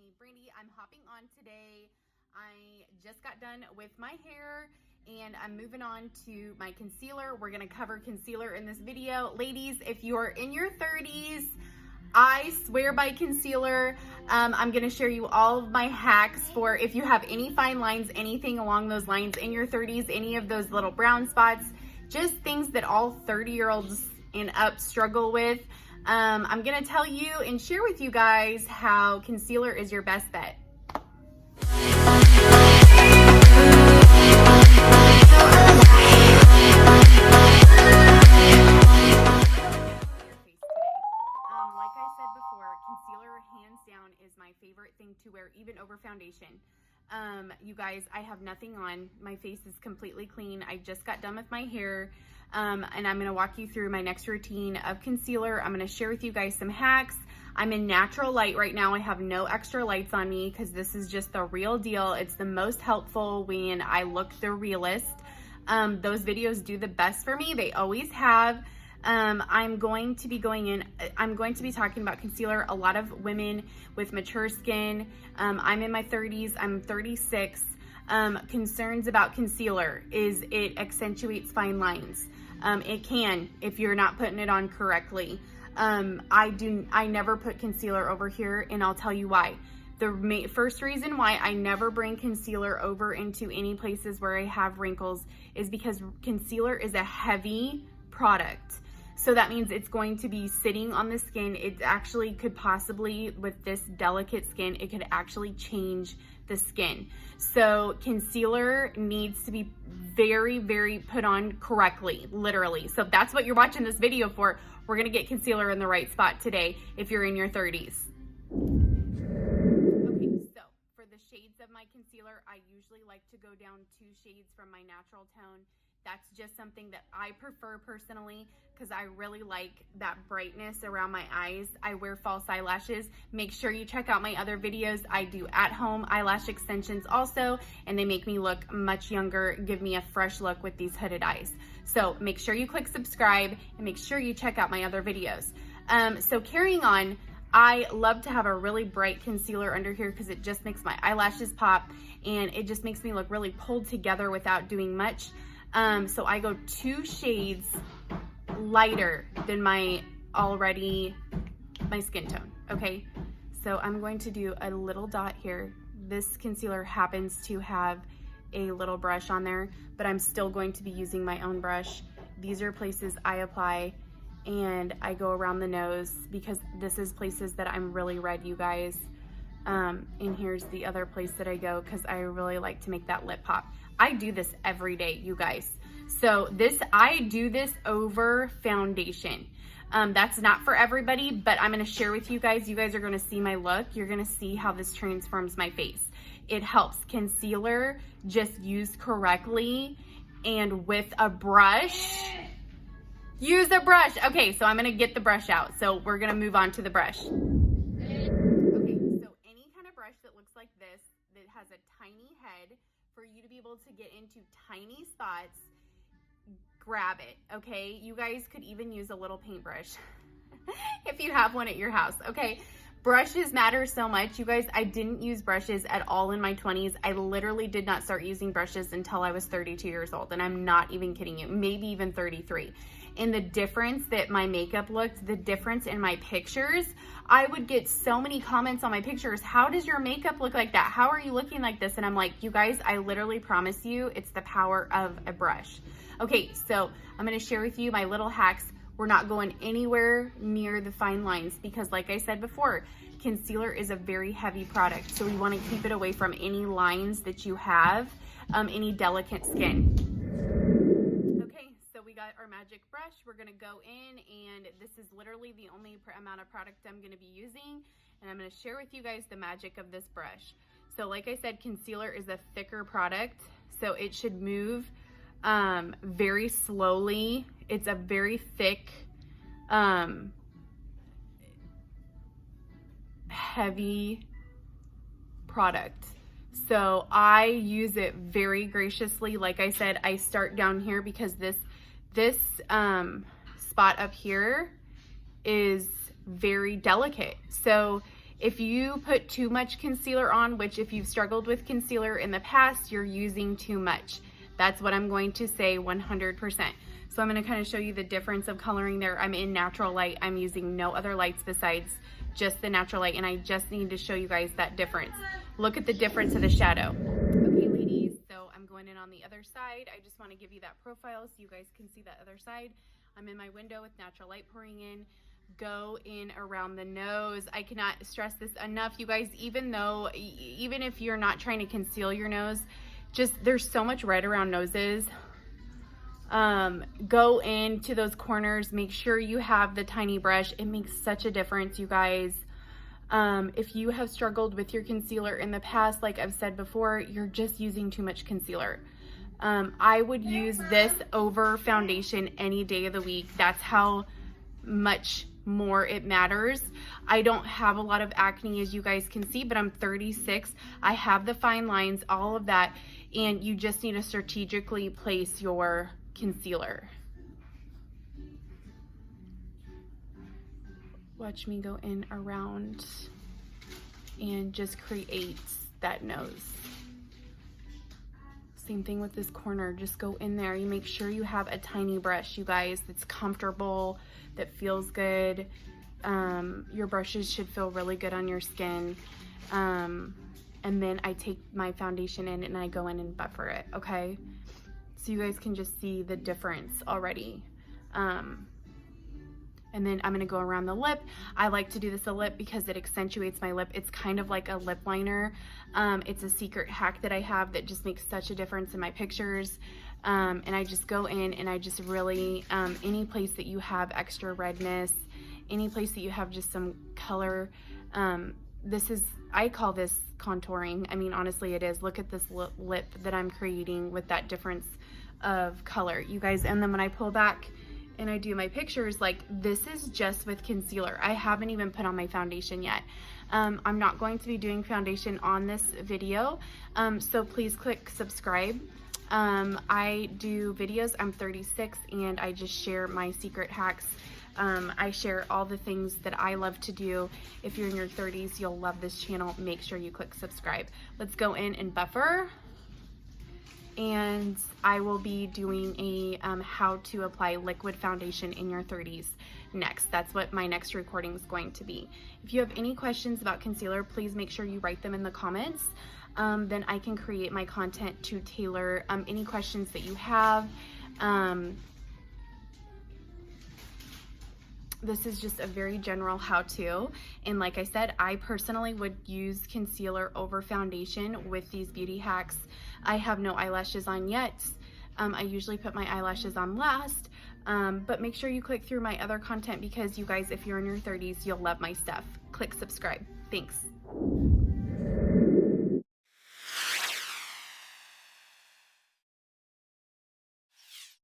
me, Brandy. I'm hopping on today. I just got done with my hair and I'm moving on to my concealer. We're gonna cover concealer in this video. Ladies, if you are in your 30s, I swear by concealer. I'm gonna share you all of my hacks for if you have any fine lines, anything along those lines in your 30s, any of those little brown spots, just things that all 30-year-olds and up struggle with. I'm gonna tell you and share with you guys how concealer is your best bet. Concealer, hands down, is my favorite thing to wear, even over foundation. You guys, I have nothing on. My face is completely clean. I just got done with my hair, and I'm gonna walk you through my next routine of concealer. I'm gonna share with you guys some hacks. I'm in natural light right now. I have no extra lights on me because this is just the real deal. It's the most helpful when I look the realest. Those videos do the best for me. They always have. I'm going to be talking about concealer. A lot of women with mature skin, I'm in my 30s, I'm 36, concerns about concealer is it accentuates fine lines. It can if you're not putting it on correctly. I never put concealer over here, and I'll tell you why. The first reason why I never bring concealer over into any places where I have wrinkles is because concealer is a heavy product. So that means it's going to be sitting on the skin. It actually could possibly, with this delicate skin, it could actually change the skin. So concealer needs to be very, very put on correctly, literally. So if that's what you're watching this video for, we're gonna get concealer in the right spot today if you're in your 30s. Okay, so for the shades of my concealer, I usually like to go down 2 shades from my natural tone. That's just something that I prefer personally because I really like that brightness around my eyes. I wear false eyelashes. Make sure you check out my other videos. I do at-home eyelash extensions also, and they make me look much younger, give me a fresh look with these hooded eyes. So make sure you click subscribe and make sure you check out my other videos. So carrying on, I love to have a really bright concealer under here because it just makes my eyelashes pop and it just makes me look really pulled together without doing much. So I go 2 shades lighter than my skin tone, okay? So I'm going to do a little dot here. This concealer happens to have a little brush on there, but I'm still going to be using my own brush. These are places I apply, and I go around the nose because this is places that I'm really red, you guys. And here's the other place that I go because I really like to make that lip pop. I do this every day, you guys. So I do this over foundation. That's not for everybody, but I'm gonna share with you guys. You guys are gonna see my look. You're gonna see how this transforms my face. It helps. Concealer, just used correctly and with a brush. Use a brush. Okay, so I'm gonna get the brush out. So we're gonna move on to the brush. Okay, so any kind of brush that looks like this, that has a tiny head, for you to be able to get into tiny spots, grab it, okay? You guys could even use a little paintbrush if you have one at your house, okay? Brushes matter so much, you guys. I didn't use brushes at all in my 20s. I literally did not start using brushes until I was 32 years old, and I'm not even kidding you, maybe even 33. And the difference that my makeup looked, the difference in my pictures, I would get so many comments on my pictures. How does your makeup look like that? How are you looking like this? And I'm like, you guys, I literally promise you it's the power of a brush. Okay, so I'm gonna share with you my little hacks. We're not going anywhere near the fine lines because like I said before, concealer is a very heavy product. So we wanna keep it away from any lines that you have, any delicate skin. We got our magic brush. We're gonna go in, and this is literally the only amount of product I'm gonna be using, and I'm gonna share with you guys the magic of this brush. So like I said, concealer is a thicker product, so it should move very slowly. It's a very thick, heavy product. So I use it very graciously. Like I said, I start down here because this spot up here is very delicate. So If you put too much concealer on, which if you've struggled with concealer in the past, you're using too much. That's what I'm going to say 100%. So I'm going to kind of show you the difference of coloring there. I'm in natural light. I'm using no other lights besides just the natural light, and I just need to show you guys that difference. Look at the difference of the shadow. Okay, ladies, so I'm going in on the other side. I just want to give you that profile so you guys can see that other side. I'm in my window with natural light pouring in. Go in around the nose. I cannot stress this enough, you guys. Even if you're not trying to conceal your nose, just there's so much red around noses. Go into those corners. Make sure you have the tiny brush. It makes such a difference, you guys. If you have struggled with your concealer in the past, like I've said before, you're just using too much concealer. I would use this over foundation any day of the week. That's how much more it matters. I don't have a lot of acne, as you guys can see, but I'm 36. I have the fine lines, all of that, and you just need to strategically place your concealer. Watch me go in around and just create that nose. Same thing with this corner. Just go in there. You make sure you have a tiny brush, you guys, that's comfortable, that feels good. Your brushes should feel really good on your skin. And then I take my foundation in and I go in and buffer it, okay? So you guys can just see the difference already. And then I'm gonna go around the lip. I like to do this a lip because it accentuates my lip. It's kind of like a lip liner. It's a secret hack that I have that just makes such a difference in my pictures. And I just go in and I just really, any place that you have extra redness, any place that you have just some color, I call this contouring. I mean, honestly, it is. Look at this lip that I'm creating with that difference of color, you guys. And then when I pull back and I do my pictures, like, this is just with concealer. I haven't even put on my foundation yet. I'm not going to be doing foundation on this video, so please click subscribe. I do videos. I'm 36 and I just share my secret hacks. I share all the things that I love to do. If you're in your 30s, you'll love this channel. Make sure you click subscribe. Let's go in and buffer. And I will be doing a how to apply liquid foundation in your 30s next. That's what my next recording is going to be. If you have any questions about concealer, please make sure you write them in the comments. Then I can create my content to tailor any questions that you have. This is just a very general how-to, and like I said, I personally would use concealer over foundation with these beauty hacks. I have no eyelashes on yet. I usually put my eyelashes on last, but make sure you click through my other content because you guys, if you're in your 30s, you'll love my stuff. Click subscribe. Thanks.